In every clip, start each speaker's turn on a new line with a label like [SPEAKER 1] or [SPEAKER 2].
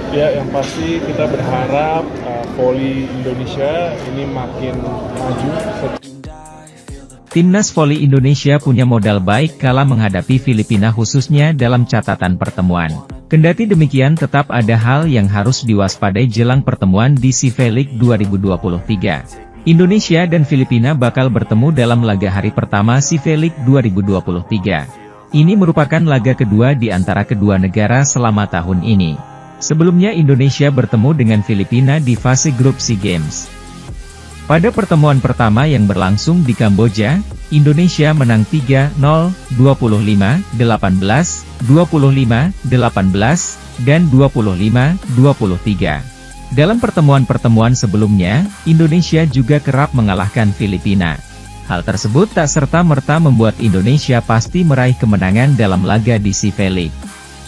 [SPEAKER 1] Ya, yang pasti kita berharap voli Indonesia ini makin maju.
[SPEAKER 2] Timnas voli Indonesia punya modal baik kala menghadapi Filipina khususnya dalam catatan pertemuan. Kendati demikian tetap ada hal yang harus diwaspadai jelang pertemuan di CV League 2023. Indonesia dan Filipina bakal bertemu dalam laga hari pertama CV League 2023. Ini merupakan laga kedua di antara kedua negara selama tahun ini. Sebelumnya Indonesia bertemu dengan Filipina di fase grup SEA Games. Pada pertemuan pertama yang berlangsung di Kamboja, Indonesia menang 3-0, 25-18, 25-18, dan 25-23. Dalam pertemuan-pertemuan sebelumnya, Indonesia juga kerap mengalahkan Filipina. Hal tersebut tak serta-merta membuat Indonesia pasti meraih kemenangan dalam laga di CV League.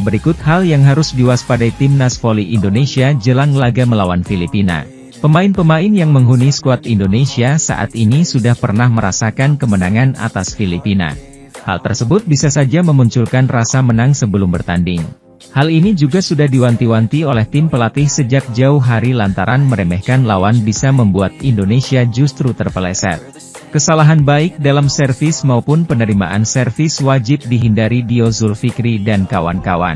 [SPEAKER 2] Berikut hal yang harus diwaspadai timnas voli Indonesia jelang laga melawan Filipina. Pemain-pemain yang menghuni skuad Indonesia saat ini sudah pernah merasakan kemenangan atas Filipina. Hal tersebut bisa saja memunculkan rasa menang sebelum bertanding. Hal ini juga sudah diwanti-wanti oleh tim pelatih sejak jauh hari lantaran meremehkan lawan bisa membuat Indonesia justru terpeleset. Kesalahan baik dalam servis maupun penerimaan servis wajib dihindari Dio Zulfikri dan kawan-kawan.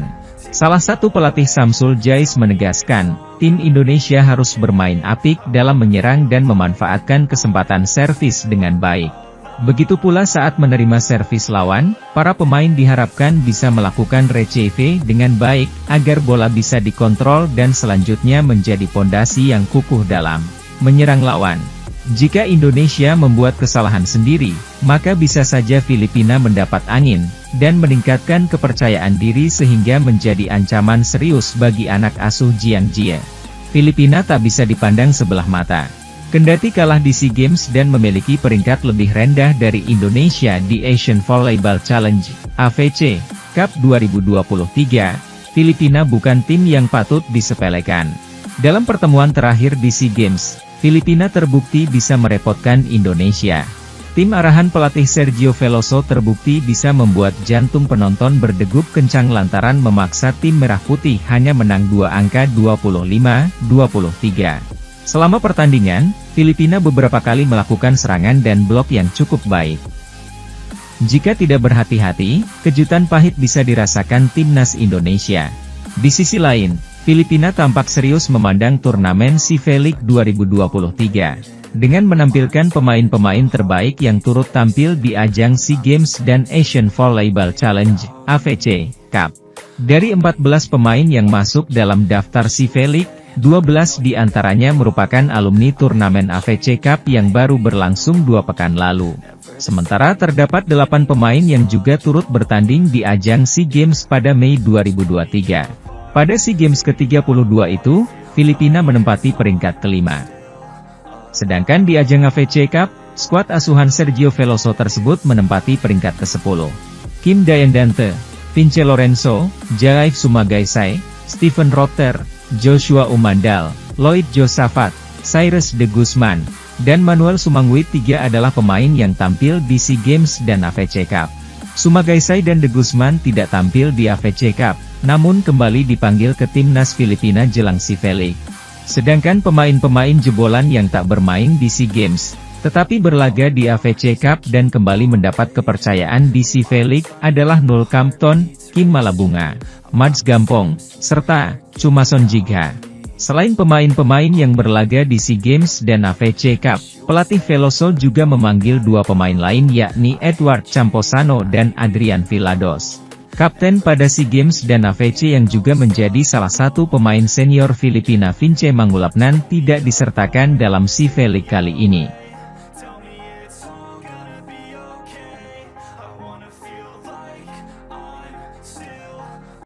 [SPEAKER 2] Salah satu pelatih Samsul Jais menegaskan, tim Indonesia harus bermain apik dalam menyerang dan memanfaatkan kesempatan servis dengan baik. Begitu pula saat menerima servis lawan, para pemain diharapkan bisa melakukan retrieve dengan baik, agar bola bisa dikontrol dan selanjutnya menjadi pondasi yang kukuh dalam menyerang lawan. Jika Indonesia membuat kesalahan sendiri, maka bisa saja Filipina mendapat angin, dan meningkatkan kepercayaan diri sehingga menjadi ancaman serius bagi anak asuh Jiang Jie. Filipina tak bisa dipandang sebelah mata. Kendati kalah di SEA Games dan memiliki peringkat lebih rendah dari Indonesia di Asian Volleyball Challenge, AVC, Cup 2023, Filipina bukan tim yang patut disepelekan. Dalam pertemuan terakhir di SEA Games, Filipina terbukti bisa merepotkan Indonesia. Tim arahan pelatih Sergio Veloso terbukti bisa membuat jantung penonton berdegup kencang lantaran memaksa tim merah putih hanya menang 2 angka 25-23. Selama pertandingan, Filipina beberapa kali melakukan serangan dan blok yang cukup baik. Jika tidak berhati-hati, kejutan pahit bisa dirasakan timnas Indonesia. Di sisi lain, Filipina tampak serius memandang turnamen CV League 2023, dengan menampilkan pemain-pemain terbaik yang turut tampil di ajang SEA Games dan Asian Volleyball Challenge, AVC, Cup. Dari 14 pemain yang masuk dalam daftar CV League, 12 di antaranya merupakan alumni turnamen AVC Cup yang baru berlangsung 2 pekan lalu. Sementara terdapat 8 pemain yang juga turut bertanding di ajang SEA Games pada Mei 2023. Pada SEA Games ke-32 itu, Filipina menempati peringkat kelima. Sedangkan di ajang AVC Cup, skuad asuhan Sergio Veloso tersebut menempati peringkat ke-10. Kim Dayandante, Vince Lorenzo, Jaraif Sumagaysay, Stephen Rotter, Joshua Umandal, Lloyd Josafat, Cyrus de Guzman, dan Manuel Sumangwit 3 adalah pemain yang tampil di SEA Games dan AVC Cup. Sumagaysay dan de Guzman tidak tampil di AVC Cup, namun kembali dipanggil ke timnas Filipina jelang CV League. Sedangkan pemain-pemain jebolan yang tak bermain di SEA Games, tetapi berlaga di AVC Cup dan kembali mendapat kepercayaan di CV League adalah Nul Campton, Kim Malabunga, Mads Gampong, serta Chumason Jigha. Selain pemain-pemain yang berlaga di SEA Games dan AVC Cup, pelatih Veloso juga memanggil 2 pemain lain yakni Edward Camposano dan Adrian Villados. Kapten pada SEA Games dan AVC yang juga menjadi salah satu pemain senior Filipina Vince Mangulapnan tidak disertakan dalam CV League kali ini.